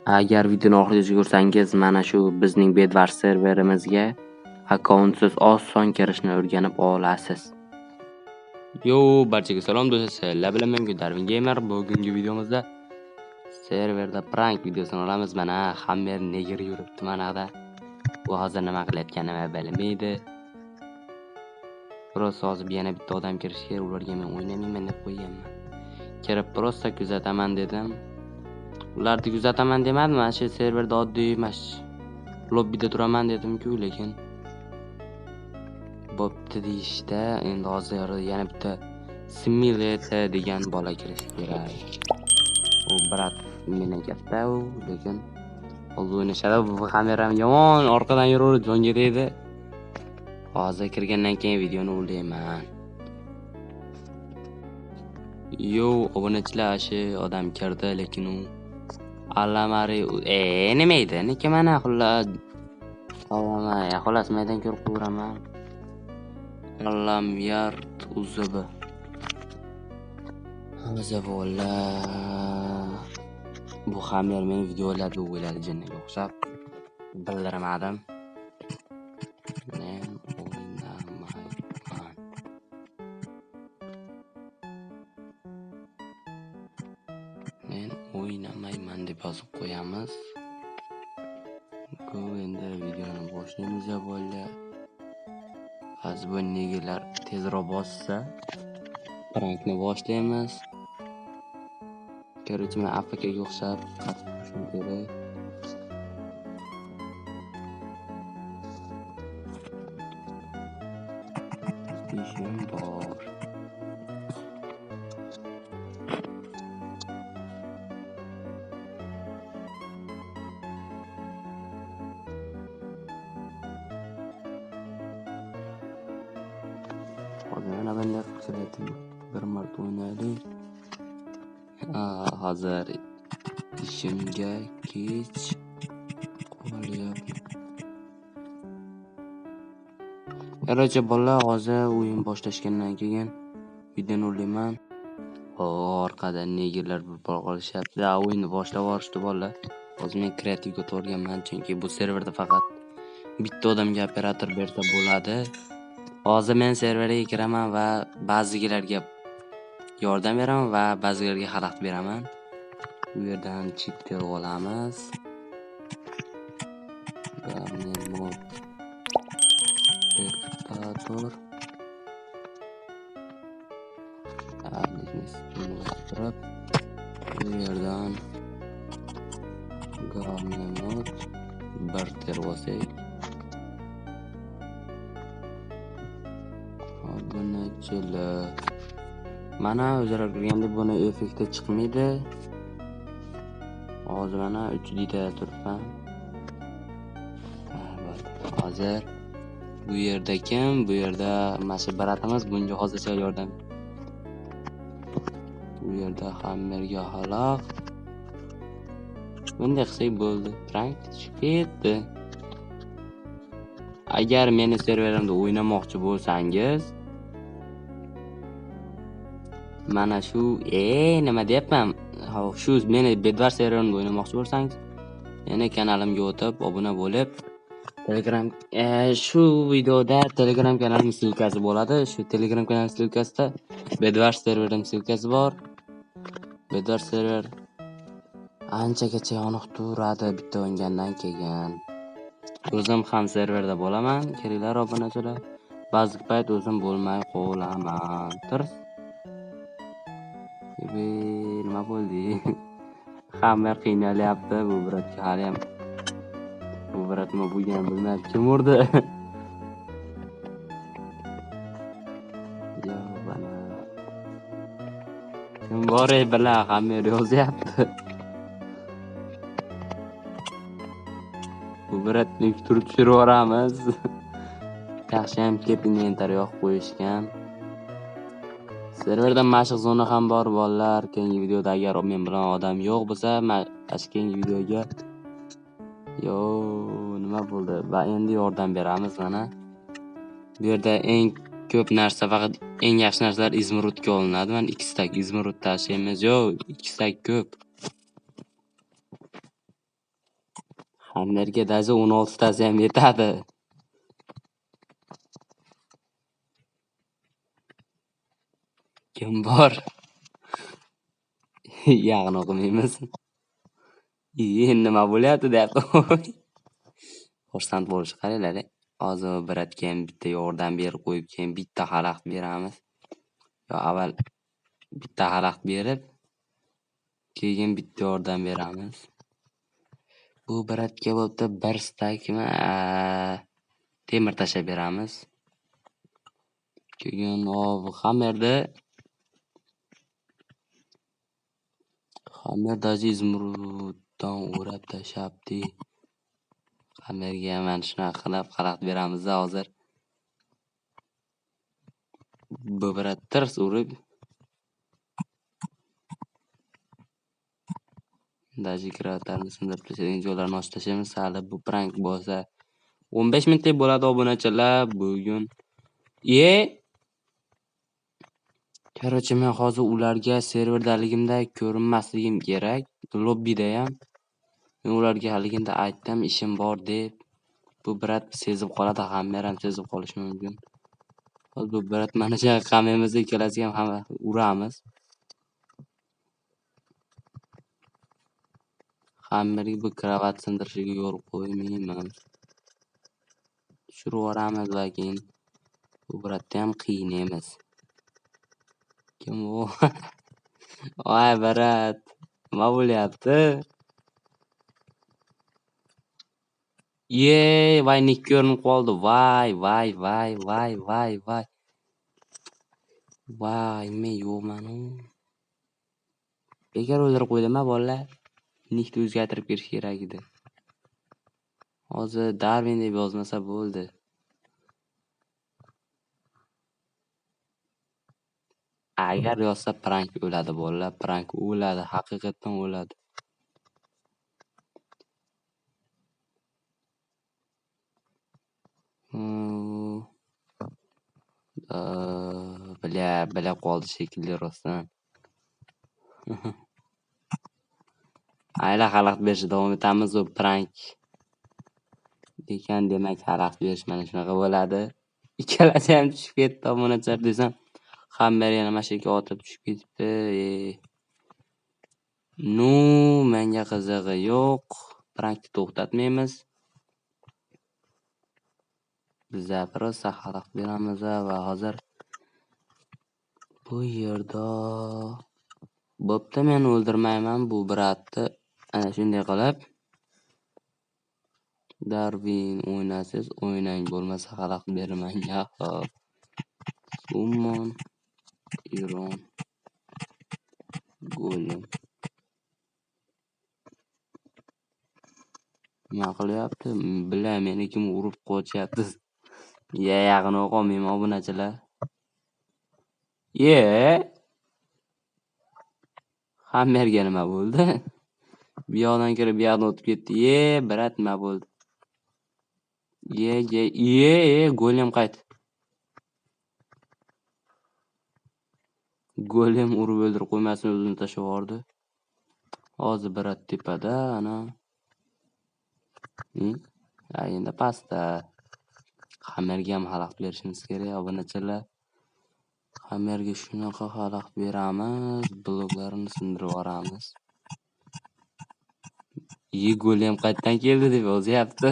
Agar videoni oxirigacha ko'rsangiz, mana shu bizning Bedwars serverimizga akkauntsiz oson kirishni o'rganib olasiz. Yo, barchaga salom do'stlar. Sizlar bilan men Darwin Gamer. Bugungi videomizda serverda prank videosini olamiz. Mana Hammer Neger yuribdi manada. U hozir nima qilayotganini bilmaydi. Biroz hozir yana bitta odam kirishga, ularga men o'ynamayman deb qo'yganman. Kirib prosta kuzataman dedim. Ularni kuzataman demadim, mana shu serverda oddiy emas. Lobbida turaman dedim-ku, lekin bo'pti deyishdi. Endi hozir yana bitta Simulator degan bola kirishi kerak. U brat meni katta u, lekin hozir o'ynashadi. Bu kameram yomon orqadan yuraverib jonga tegdi. Hozir kirgandan keyin videoni o'ylayman. Yo, obunachilar, shu odam kirdi, lekin u Allamari nima edi? Nega mana xullas xullas maydan ko'rib qo'yraman. Allam yart uzubi. Zavalla. Bu Hammer meni videolarda o'yladi jinniga o'xshab. Bildirmadim. Men o'ynamayman. Men o'ynamayman deb yozib qo'yamiz. Bu endi videoni boshlaymiz avvalo. Hozir bu negilar tezroq bossa prankni boshlaymiz. Короче, men AFKga o'xshab qatib turishim kerak. Ishim bor. Mana bunday qilib bir marta o'ynaylik. Hozir ishimga kech qolyapti. Qarorcha bolalar, hozir o'yin boshlashgandan keyin videoni o'ylayman. Orqada negerlar bir qolishyapti. O'yinni boshlab yuborishdi bolalar. Hozir men kreativga o'tganman, chunki bu serverda faqat bitta odamga operator bersa bo'ladi. Hozir men serverga kiraman va ba'zilarga yordam beraman va ba'zilarga xalaqit beraman. Bu yerdan cheater olamiz. Mod spectator. Bu yerdan mod barter olsak. Mana o'zaro kirganda buni effekti chiqmaydi. Hozir mana 3 dida turibman. Hozir bu yerda kim? Bu yerda mana baratimiz bunga hozircha yordam. Bu yerda Hammerga xaloq. Bunday qilsak bo'ldi. Prank chiqib ketdi. Agar meni serverimda o'ynamoqchi bo'lsangiz, mana shu nima deyapman? Shu meni Bedwars serverimda o'ynamoqchi bo'lsangiz, yana kanalimga o'tib obuna bo'lib, Telegram shu videoda Telegram kanalim silkasi bo'ladi. Shu Telegram kanal silkasida Bedwars serverim silkasi bor. Bedwars server anchagacha yoniq turadi bitta o'yingandan keyin. O'zim ham serverda bo'laman. Keringlar obunachilar. Ba'zi payt o'zim bo'lmay qolaman. Nima bo'ldi? Hamma qiynalyapti. Bu bratga hali ham. Bu brat nima bo'lganini bilmayapti. Kim urdi? Yo, bana. Kim bor ey bilan hamma yozyapti. Bu bratni turib tushiraveramiz. Yaxshi ham kelib inventar yoqib qo'yishgan. Serverda mashq zona ham bor bolalar. Keyingi videoda agar men bilan odam yo'q bo'lsa, keyingi videoga nima bo'ldi? Va endi yordam beramiz mana. Bu yerda eng ko'p narsa, faqat eng yaxshi narsalar izmirudga olinadi. Men 2 stak izmirud tashlaymiz. 2 stak ko'p. Hammerga даже 16 tasi ham yetadi. Kim bor? Yag'ni o'qimaymiz. Nima bo'lyapti deyapti. Xursand bo'lish qaranglar. Hozir biratga ham bitta yordam berib qo'yib, keyin bitta xalaqit beramiz. Yo avval bitta xalaqit berib, keyin bitta yordam beramiz. Bu biratga bo'pti bir stakmi temir tashlab beramiz. Keyin hammerda izmuruddan o'rab tashlabdi. Hammerga ham mana shunaqa qilib xalaqit beramiz hozir. Bu birat tirs urib даже kravatlarni sindirib tashlaydigan joylarni ochib tashlaymiz. Hali bu prank bo'lsa 15 minutlik bo'ladi obunachilar bugun. Короче, men hozir ularga serverdaligimda ko'rinmasligim kerak. Lobbida ham men ularga haligida aytdim, ishim bor deb. Bu birat sezib qoladi, hamma ham sezib qolishi mumkin. Hozir bu birat mana shu hammamizni ikkalasiga ham uramiz. Hammaga bu kravat sindirishiga yo'l qo'ymayman. Tushirib yuboramiz va keyin bu biratni ham qiynaymiz. Kim u? Voy birat, nima bo'lyapti? Voy nik ko'rinib qoldi. Voy. Voy, men yo'qman u. Bekor o'ldirib qo'ydimmi bolalar? Nikni o'zgartirib berish kerak edi. Hozir Darwin deb yozmasa bo'ldi. Agar yozsa prank o'ladi bolalar, prank o'ladi, haqiqatan o'ladi. Bila qoldi shekilli rostdan. Ayla xalaqit berishda davom etamiz, u prank ekan, demak xalaqit berish mana shunaqa bo'ladi. Ikkalasi ham tushib ketdi, obunachilar desam, hamma yana mashinaga otib tushib ketibdi. Menga qizig'i yo'q. Prankni to'xtatmaymiz. Biz prosta xalaqit beramiz va hozir bu yerda bo'pti, men o'ldirmayman bu biratni. Ana shunday qilib Darwin o'ynasiz, o'ynang, bo'lmasa xalaqit bermang. Summon Iron Golem. Nima qilyapti? Bila meni kim urib qo'yapti? Yag'ini o'qolmayman obunachilar. Hammerga nima bo'ldi? Bu yoqdan kirib, bu yoqdan o'tib ketdi. Birat nima bo'ldi? Golem qayt. Golem urib o'ldirib qo'ymasin, o'zini tashlab yubordi. Hozir birat tepada, ana. Endi pastda. Hammerga ham xalaqit berishimiz kerak, obunachilar. Hammerga shunaqa xalaqit beramiz, bloklarini sindirib yuboramiz. Golem qayerdan keldi deb yozyapti.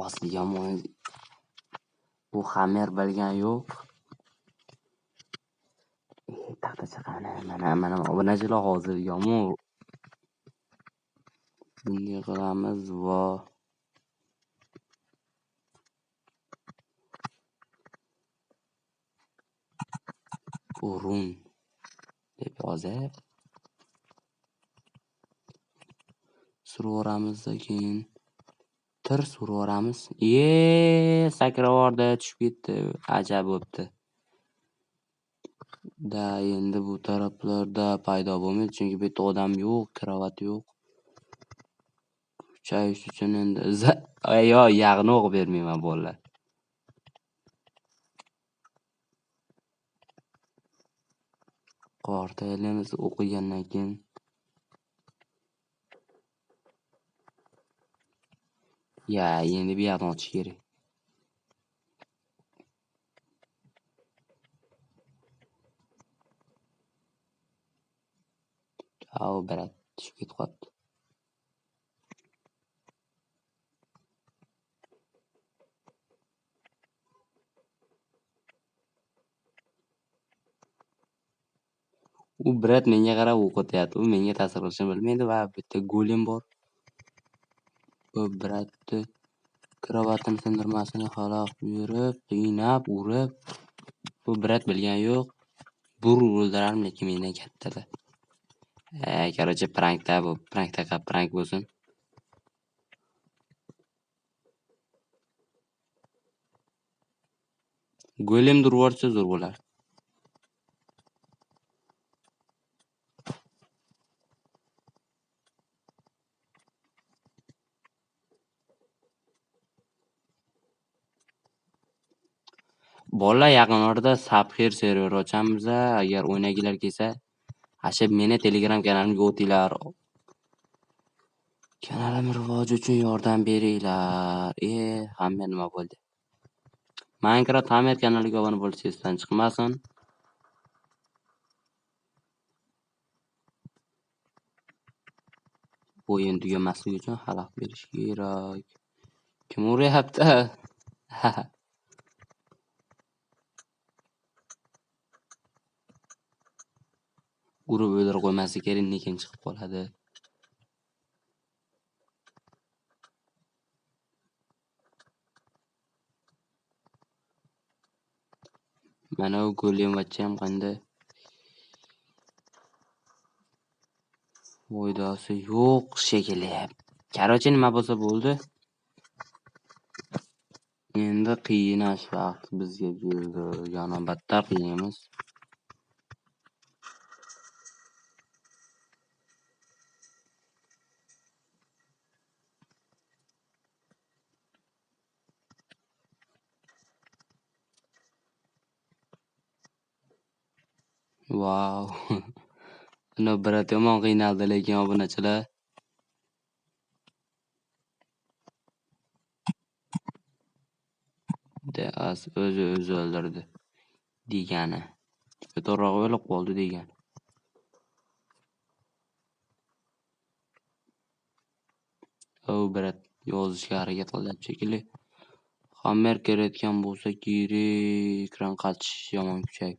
Asli yomon. Bu Hammer bilgan yo'q. Taxta chiqani. Mana obunachilar hozir yomon. Bunday qilamiz va urun deb yozib survoramiz, keyin tir survoramiz. Sakravorda tushib ketdi. Ajab bo'pti. Endi bu taraflarda paydo bo'lmaydi, chunki bu yerda odam yo'q, kravat yo'q. Chayish uchun endi yag'ni o'qib bermayman bolalar. Qortaylarimiz o'qigandan keyin endi bu yoqdan o'tish kerak. Brat tushib ketib qolibdi. U brat menga qarab o'qityapti. U menga ta'sir qilishini bilmaydi va bitta golim bor. Bu bratni kravatini sindirmasini xaloq yurib, qiynab, urib. Bu brat bilgani yo'q. Burib o'ldirardim, lekin mendan kattada. Короче, prankda bu. Prankda prank bo'lsin. Golemni urib yuborsa zo'r bo'lar. Bolalar yaqin orada Sapphire server ochamiz. Agar o'ynagilar kelsa, ashab meni Telegram kanalimga o'tinglar. Kanalim rivoji uchun yordam beringlar. Hamma nima bo'ldi? Minecraft Hammer kanaliga obuna bo'lish esdan chiqmasin. O'yin tugamasligi uchun xalaqit berish kerak. Kim uryapti? Urib o'ldirib qo'ymasa kerak, lekin chiqib qoladi. Mana u go'lyamacham qanday? Foydasi yo'q shekilli. Короче, nima bo'lsa bo'ldi. Endi qiynash vaqti bizga keldi. Yana battar qiynaymiz. Wow. Ana brat yomon qiynaldi, lekin obunachilar. Deas o'zi o'ldirdi degani. To'g'rirog'i o'lib qoldi degani. Brat yozishga harakat qilyapti shekilli. Hammer kelayotgan bo'lsa kerak, ekran qachish yomon kuchayib.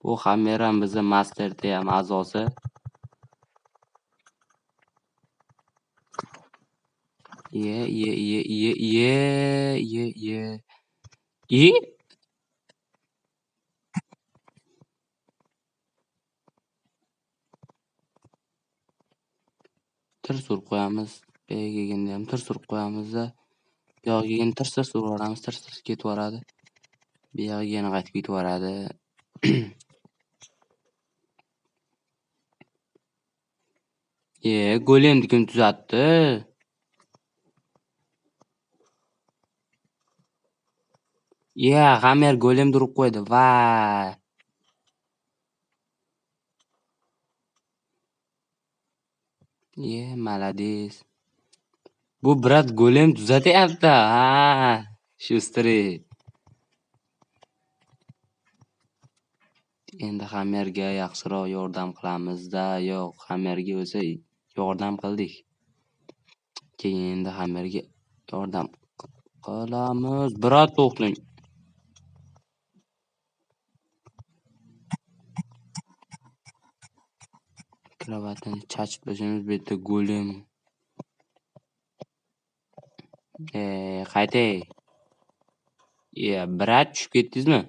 Bu Hammer ham bizning Master Team a'zosi. Tirs urib qo'yamiz. Begaganda ham tirs urib qo'yamiz-da. Bu yoqqa yana tirs urib yuboramiz, tirs ketib boradi. Bu yoqqa yana qaytib ketib boradi. Golemni kim tuzatdi? Hammer golemni urib qo'ydi. Vay. Malades. Bu brat golem tuzatyapti. Shustri. Endi Hammerga yaxshiroq yordam qilamiz-da. Yo'q, Hammerga o'zi yordam qildik. Keyin endi Hammerga yordam qilamiz. Brat to'xtang. Kravatini chachib qo'yamiz, bu yerda golem. Qaytay. Brat tushib ketdingizmi?